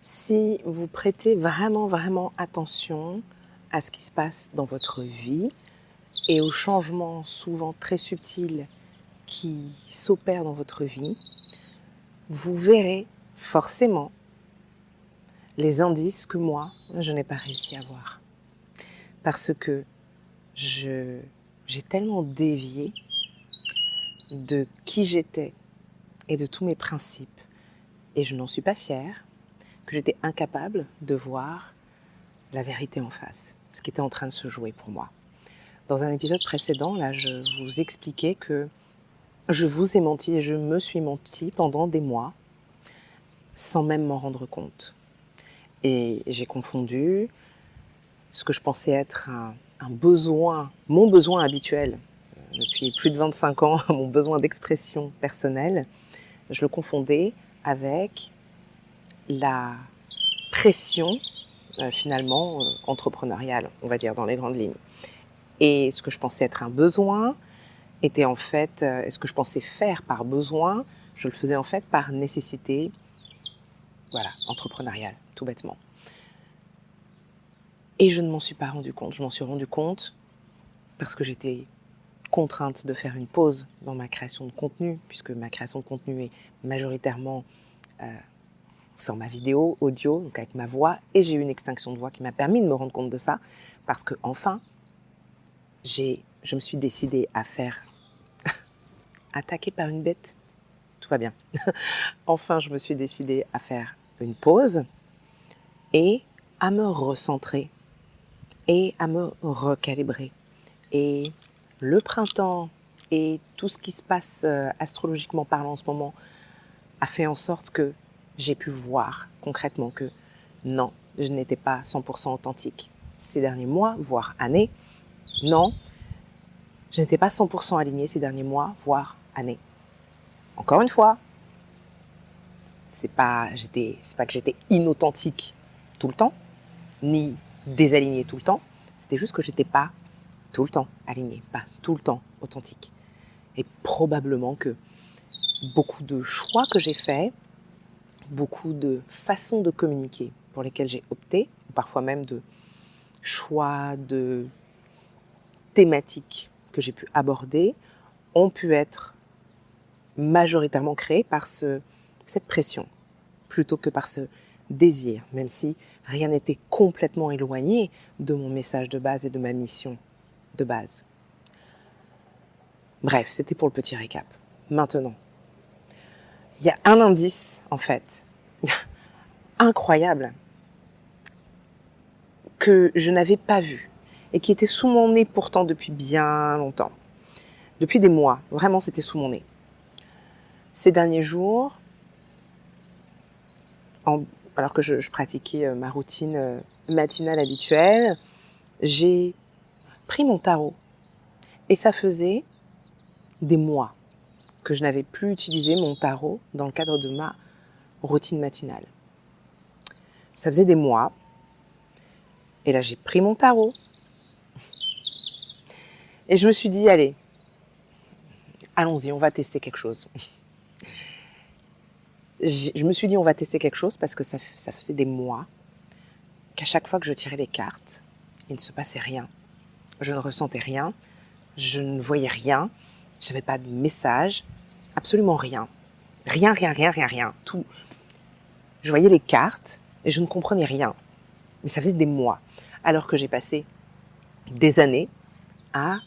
Si vous prêtez vraiment attention à ce qui se passe dans votre vie et aux changements souvent très subtils qui s'opèrent dans votre vie, vous verrez forcément les indices que moi, je n'ai pas réussi à voir. Parce que j'ai tellement dévié de qui j'étais et de tous mes principes, et je n'en suis pas fière, que j'étais incapable de voir la vérité en face, ce qui était en train de se jouer pour moi. Dans un épisode précédent, là, je vous expliquais que je vous ai menti et je me suis menti pendant des mois sans même m'en rendre compte. Et j'ai confondu ce que je pensais être un besoin, mon besoin habituel, depuis plus de 25 ans, mon besoin d'expression personnelle, je le confondais avec la pression finalement entrepreneuriale, on va dire dans les grandes lignes. Et ce que je pensais être un besoin était en fait, ce que je pensais faire par besoin, je le faisais en fait par nécessité, voilà, entrepreneuriale, tout bêtement. Et je ne m'en suis pas rendu compte. Je m'en suis rendu compte parce que j'étais contrainte de faire une pause dans ma création de contenu, puisque ma création de contenu est majoritairement format vidéo, audio, donc avec ma voix, et j'ai eu une extinction de voix qui m'a permis de me rendre compte de ça, parce que enfin, je me suis décidée à faire attaquer par une bête, tout va bien. Enfin, je me suis décidée à faire une pause et à me recentrer et à me recalibrer. Et le printemps et tout ce qui se passe astrologiquement parlant en ce moment a fait en sorte que j'ai pu voir concrètement que non, je n'étais pas 100% authentique. Ces derniers mois, voire années, non, je n'étais pas 100% alignée ces derniers mois, voire années. Encore une fois, c'est pas que j'étais inauthentique tout le temps, ni désalignée tout le temps, c'était juste que j'étais pas tout le temps alignée, pas tout le temps authentique. Et probablement que beaucoup de choix que j'ai faits, beaucoup de façons de communiquer pour lesquelles j'ai opté, ou parfois même de choix de thématiques que j'ai pu aborder, ont pu être majoritairement créés par cette pression, plutôt que par ce désir, même si rien n'était complètement éloigné de mon message de base et de ma mission de base. Bref, c'était pour le petit récap. Maintenant, il y a un indice, en fait, incroyable, que je n'avais pas vu et qui était sous mon nez pourtant depuis bien longtemps. Depuis des mois, vraiment c'était sous mon nez. Ces derniers jours, alors que je pratiquais ma routine matinale habituelle, j'ai pris mon tarot. Et ça faisait des mois que je n'avais plus utilisé mon tarot dans le cadre de ma routine matinale. Ça faisait des mois. Et là, j'ai pris mon tarot. Et je me suis dit, allez, allons-y, on va tester quelque chose. Je me suis dit, on va tester quelque chose parce que ça faisait des mois qu'à chaque fois que je tirais les cartes, il ne se passait rien. Je ne ressentais rien, je ne voyais rien, je n'avais pas de message, absolument rien. Rien. Tout. Je voyais les cartes et je ne comprenais rien. Mais ça faisait des mois. Alors que j'ai passé des années à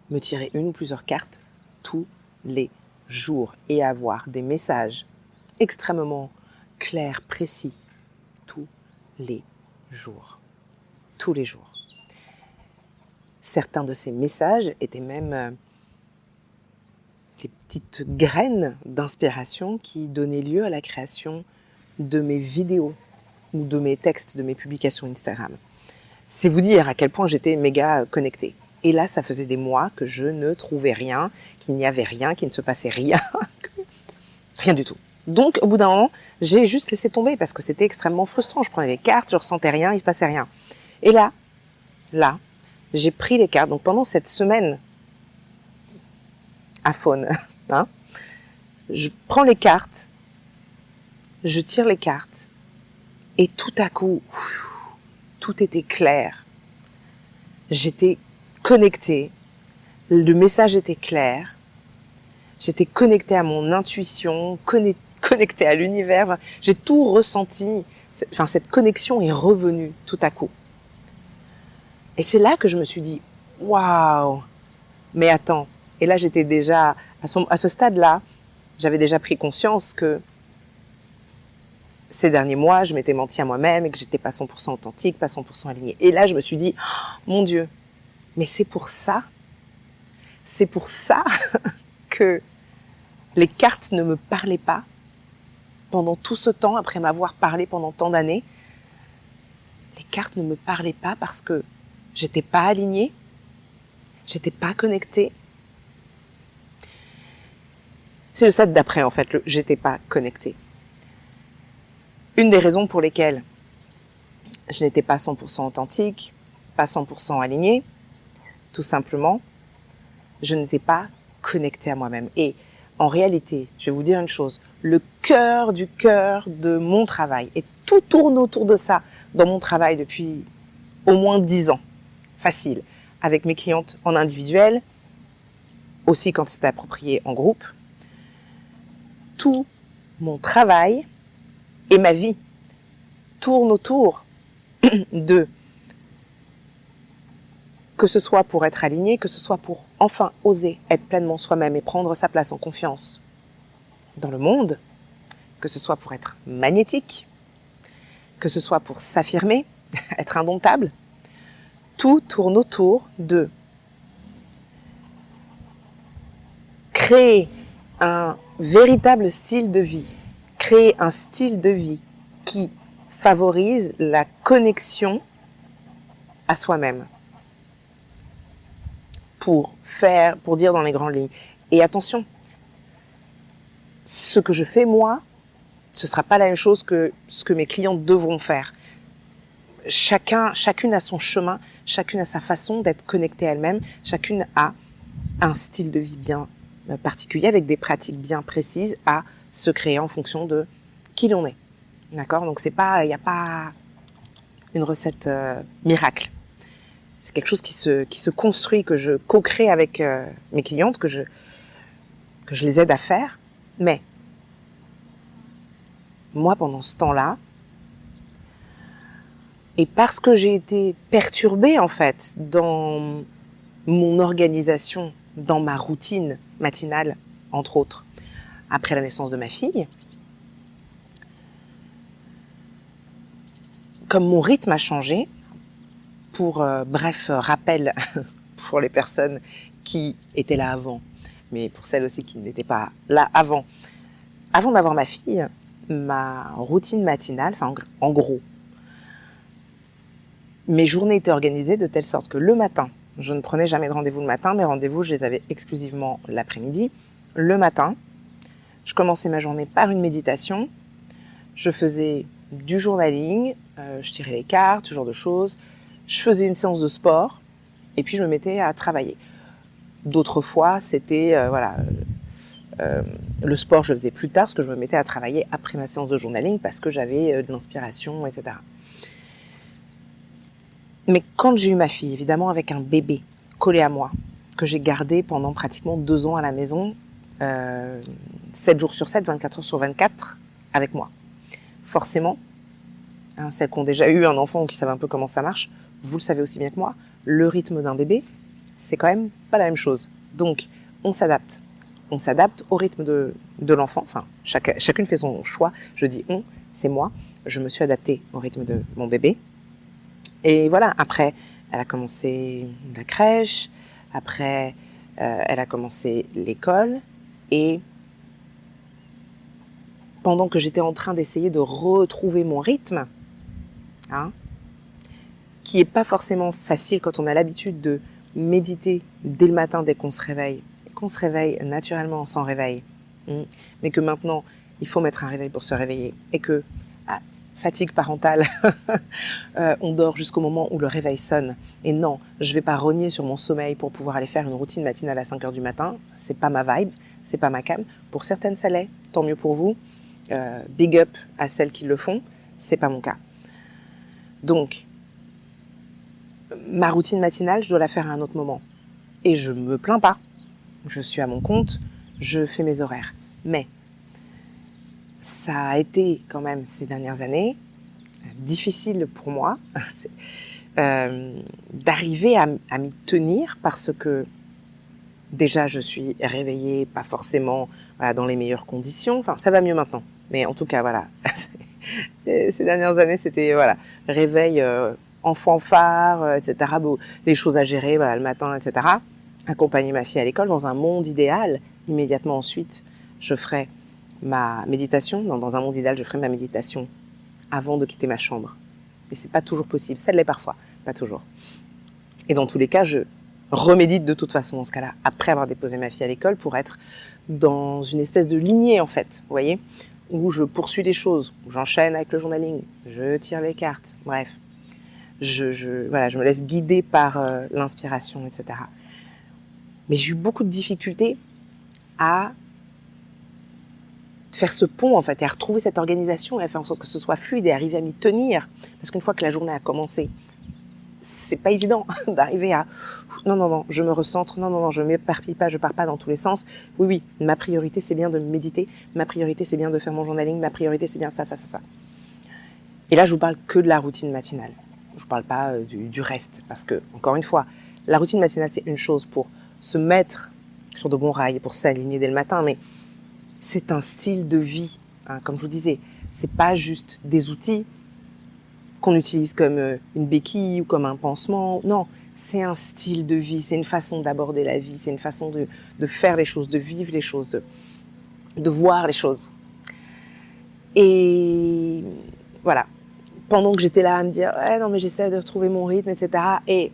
me tirer une ou plusieurs cartes tous les jours et à avoir des messages extrêmement clairs, précis, tous les jours. Tous les jours. Certains de ces messages étaient même des petites graines d'inspiration qui donnaient lieu à la création de mes vidéos ou de mes textes, de mes publications Instagram. C'est vous dire à quel point j'étais méga connectée. Et là, ça faisait des mois que je ne trouvais rien, qu'il n'y avait rien, qu'il ne se passait rien. Rien du tout. Donc, au bout d'un moment, j'ai juste laissé tomber parce que c'était extrêmement frustrant. Je prenais les cartes, je ressentais rien, il ne se passait rien. Et là, j'ai pris les cartes. Donc, pendant cette semaine à faune, je prends les cartes, je tire les cartes Et tout à coup, tout était clair. J'étais connectée, le message était clair, j'étais connectée à mon intuition, connectée à l'univers, j'ai tout ressenti, cette connexion est revenue tout à coup. Et c'est là que je me suis dit, waouh, mais attends, et là j'étais déjà, à ce stade-là, j'avais déjà pris conscience que ces derniers mois, je m'étais menti à moi-même et que j'étais pas 100% authentique, pas 100% alignée. Et là, je me suis dit, oh, mon Dieu, mais c'est pour ça que les cartes ne me parlaient pas pendant tout ce temps, après m'avoir parlé pendant tant d'années. Les cartes ne me parlaient pas parce que j'étais pas alignée, j'étais pas connectée. C'est le stade d'après, en fait, j'étais pas connectée. Une des raisons pour lesquelles je n'étais pas 100% authentique, pas 100% alignée, tout simplement, je n'étais pas connectée à moi-même. Et en réalité, je vais vous dire une chose, le cœur du cœur de mon travail, et tout tourne autour de ça dans mon travail depuis au moins 10 ans, facile, avec mes clientes en individuel, aussi quand c'est approprié en groupe. Tout mon travail et ma vie tournent autour de, que ce soit pour être aligné, que ce soit pour enfin oser être pleinement soi-même et prendre sa place en confiance dans le monde, que ce soit pour être magnétique, que ce soit pour s'affirmer, être indomptable. Tout tourne autour de créer un véritable style de vie, créer un style de vie qui favorise la connexion à soi-même. Pour dire dans les grandes lignes. Et attention, ce que je fais moi, ce sera pas la même chose que ce que mes clients devront faire. Chacune a son chemin, chacune a sa façon d'être connectée à elle-même, chacune a un style de vie bien particulier avec des pratiques bien précises à se créer en fonction de qui l'on est. D'accord? Donc il n'y a pas une recette miracle. C'est quelque chose qui se construit, que je co-crée avec mes clientes, que je les aide à faire. Mais moi, pendant ce temps-là, et parce que j'ai été perturbée en fait dans mon organisation, dans ma routine matinale, entre autres, après la naissance de ma fille, comme mon rythme a changé, pour rappel pour les personnes qui étaient là avant, mais pour celles aussi qui n'étaient pas là avant d'avoir ma fille, ma routine matinale, en gros, mes journées étaient organisées de telle sorte que le matin, je ne prenais jamais de rendez-vous le matin, mes rendez-vous, je les avais exclusivement l'après-midi. Le matin, je commençais ma journée par une méditation, je faisais du journaling, je tirais les cartes, ce genre de choses. Je faisais une séance de sport et puis je me mettais à travailler. D'autres fois, c'était le sport, je le faisais plus tard parce que je me mettais à travailler après ma séance de journaling parce que j'avais de l'inspiration, etc. Mais quand j'ai eu ma fille, évidemment avec un bébé collé à moi, que j'ai gardé pendant pratiquement 2 ans à la maison, 7 jours sur 7, 24 heures sur 24, avec moi. Forcément, celles qui ont déjà eu un enfant ou qui savent un peu comment ça marche, vous le savez aussi bien que moi, le rythme d'un bébé, c'est quand même pas la même chose. Donc, on s'adapte. On s'adapte au rythme de l'enfant. Enfin, chacune fait son choix. Je dis on, c'est moi. Je me suis adaptée au rythme de mon bébé. Et voilà, après, elle a commencé la crèche. Après, elle a commencé l'école. Et pendant que j'étais en train d'essayer de retrouver mon rythme, qui est pas forcément facile quand on a l'habitude de méditer dès le matin, dès qu'on se réveille, et qu'on se réveille naturellement sans réveil, mais que maintenant, il faut mettre un réveil pour se réveiller, et que, fatigue parentale, on dort jusqu'au moment où le réveil sonne, et non, je vais pas rogner sur mon sommeil pour pouvoir aller faire une routine matinale à 5 heures du matin, c'est pas ma vibe, c'est pas ma came. Pour certaines ça l'est, tant mieux pour vous, big up à celles qui le font, c'est pas mon cas. Donc, ma routine matinale, je dois la faire à un autre moment. Et je me plains pas. Je suis à mon compte, je fais mes horaires. Mais ça a été quand même ces dernières années difficile pour moi d'arriver à m'y tenir parce que déjà je suis réveillée pas forcément dans les meilleures conditions. Enfin, ça va mieux maintenant. Mais en tout cas, voilà. Ces dernières années, c'était réveil en fanfare, etc. Bon, les choses à gérer, le matin, etc. Accompagner ma fille à l'école dans un monde idéal. Immédiatement ensuite, je ferai ma méditation. Dans un monde idéal, je ferai ma méditation avant de quitter ma chambre. Et c'est pas toujours possible. Ça l'est parfois, pas toujours. Et dans tous les cas, je remédite de toute façon dans ce cas-là, après avoir déposé ma fille à l'école, pour être dans une espèce de lignée, en fait, vous voyez, où je poursuis les choses, où j'enchaîne avec le journaling, je tire les cartes, bref. Je me laisse guider par l'inspiration, etc. Mais j'ai eu beaucoup de difficultés à faire ce pont, en fait, et à retrouver cette organisation et à faire en sorte que ce soit fluide et arriver à m'y tenir. Parce qu'une fois que la journée a commencé, c'est pas évident d'arriver à non, je me recentre, non, je m'éparpille pas, je pars pas dans tous les sens. Oui, ma priorité c'est bien de méditer, ma priorité c'est bien de faire mon journaling, ma priorité c'est bien ça. Et là je vous parle que de la routine matinale. Je vous parle pas du reste, parce que encore une fois, la routine matinale c'est une chose pour se mettre sur de bons rails, pour s'aligner dès le matin, mais c'est un style de vie, hein, comme je vous disais. C'est pas juste des outils qu'on utilise comme une béquille ou comme un pansement. Non, c'est un style de vie, c'est une façon d'aborder la vie, c'est une façon de faire les choses, de vivre les choses, de voir les choses. Et voilà, pendant que j'étais là à me dire « non mais j'essaie de retrouver mon rythme, etc. » Et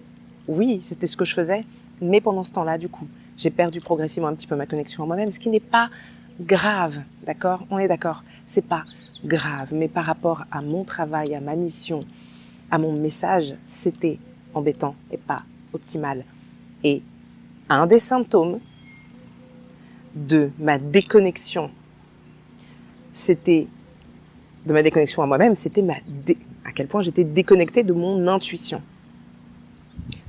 oui, c'était ce que je faisais, mais pendant ce temps-là, du coup, j'ai perdu progressivement un petit peu ma connexion à moi-même, ce qui n'est pas grave, d'accord ? On est d'accord, c'est pas grave, mais par rapport à mon travail, à ma mission, à mon message, c'était embêtant et pas optimal. Et un des symptômes de ma déconnexion, à moi-même, c'était à quel point j'étais déconnectée de mon intuition,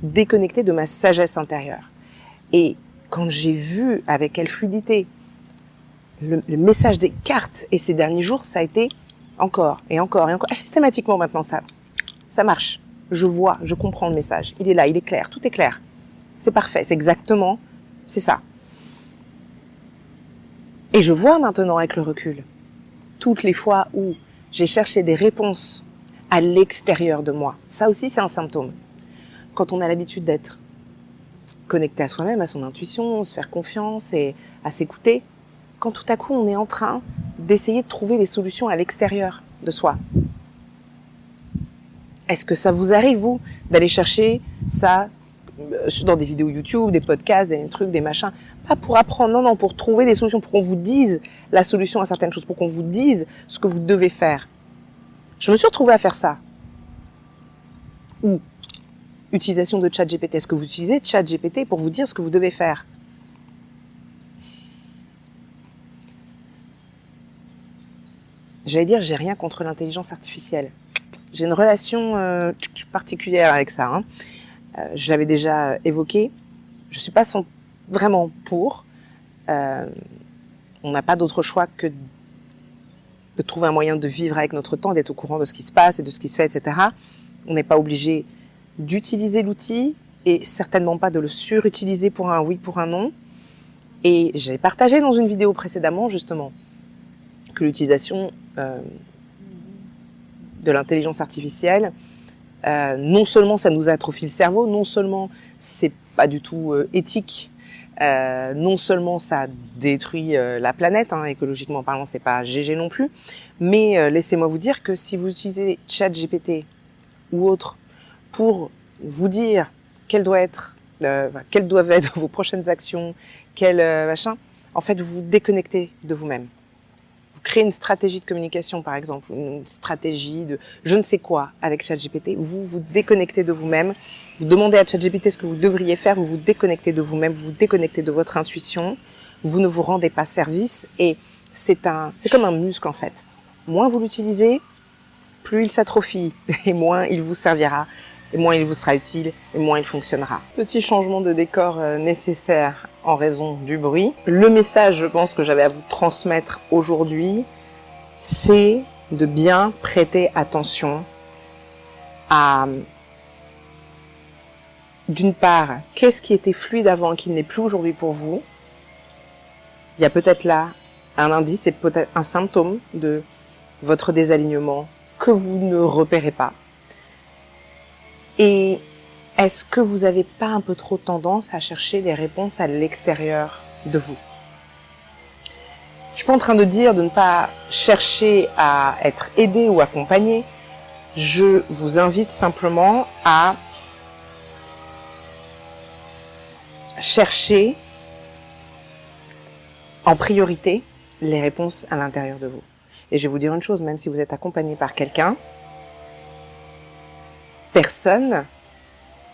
déconnectée de ma sagesse intérieure. Et quand j'ai vu avec quelle fluidité le message des cartes, et ces derniers jours, ça a été encore et encore. Systématiquement maintenant, ça marche. Je vois, je comprends le message. Il est là, il est clair, tout est clair. C'est parfait, c'est ça. Et je vois maintenant avec le recul, toutes les fois où j'ai cherché des réponses à l'extérieur de moi. Ça aussi, c'est un symptôme. Quand on a l'habitude d'être connecté à soi-même, à son intuition, se faire confiance et à s'écouter, quand tout à coup on est en train d'essayer de trouver les solutions à l'extérieur de soi. Est-ce que ça vous arrive, vous, d'aller chercher ça dans des vidéos YouTube, des podcasts, des trucs, des machins, pas pour apprendre, non, pour trouver des solutions, pour qu'on vous dise la solution à certaines choses, pour qu'on vous dise ce que vous devez faire. Je me suis retrouvée à faire ça. Ou utilisation de ChatGPT. Est-ce que vous utilisez ChatGPT pour vous dire ce que vous devez faire ? J'allais dire, j'ai rien contre l'intelligence artificielle. J'ai une relation particulière avec ça. Hein. Je l'avais déjà évoqué. Je suis pas vraiment pour. On n'a pas d'autre choix que de trouver un moyen de vivre avec notre temps, d'être au courant de ce qui se passe et de ce qui se fait, etc. On n'est pas obligé d'utiliser l'outil et certainement pas de le surutiliser pour un oui, pour un non. Et j'ai partagé dans une vidéo précédemment, justement, que l'utilisation de l'intelligence artificielle, non seulement ça nous atrophie le cerveau, non seulement c'est pas du tout éthique, non seulement ça détruit la planète, hein, écologiquement parlant, c'est pas GG non plus, mais laissez-moi vous dire que si vous utilisez ChatGPT ou autre pour vous dire quelles doivent être vos prochaines actions, en fait vous vous déconnectez de vous-même. Vous créez une stratégie de communication, par exemple, une stratégie de je ne sais quoi avec ChatGPT. Vous vous déconnectez de vous-même. Vous demandez à ChatGPT ce que vous devriez faire. Vous vous déconnectez de vous-même. Vous vous déconnectez de votre intuition. Vous ne vous rendez pas service. Et c'est comme un muscle, en fait. Moins vous l'utilisez, plus il s'atrophie, et moins il vous servira, et moins il vous sera utile, et moins il fonctionnera. Petit changement de décor nécessaire en raison du bruit. Le message, je pense, que j'avais à vous transmettre aujourd'hui, c'est de bien prêter attention à, d'une part, qu'est-ce qui était fluide avant et qui n'est plus aujourd'hui pour vous. Il y a peut-être là un indice et peut-être un symptôme de votre désalignement que vous ne repérez pas. Et est-ce que vous n'avez pas un peu trop tendance à chercher les réponses à l'extérieur de vous? Je suis pas en train de dire de ne pas chercher à être aidé ou accompagné. Je vous invite simplement à chercher en priorité les réponses à l'intérieur de vous. Et je vais vous dire une chose, même si vous êtes accompagné par quelqu'un, personne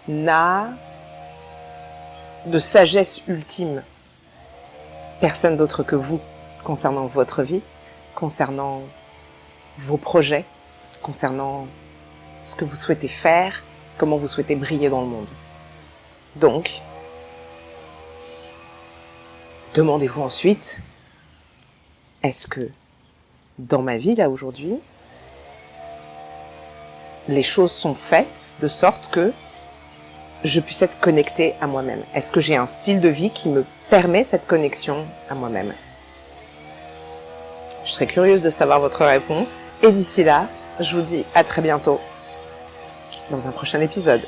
n'a de sagesse ultime. Personne d'autre que vous, concernant votre vie, concernant vos projets, concernant ce que vous souhaitez faire, comment vous souhaitez briller dans le monde. Donc, demandez-vous ensuite, est-ce que dans ma vie là aujourd'hui, les choses sont faites de sorte que je puisse être connectée à moi-même? Est-ce que j'ai un style de vie qui me permet cette connexion à moi-même? Je serais curieuse de savoir votre réponse. Et d'ici là, je vous dis à très bientôt dans un prochain épisode.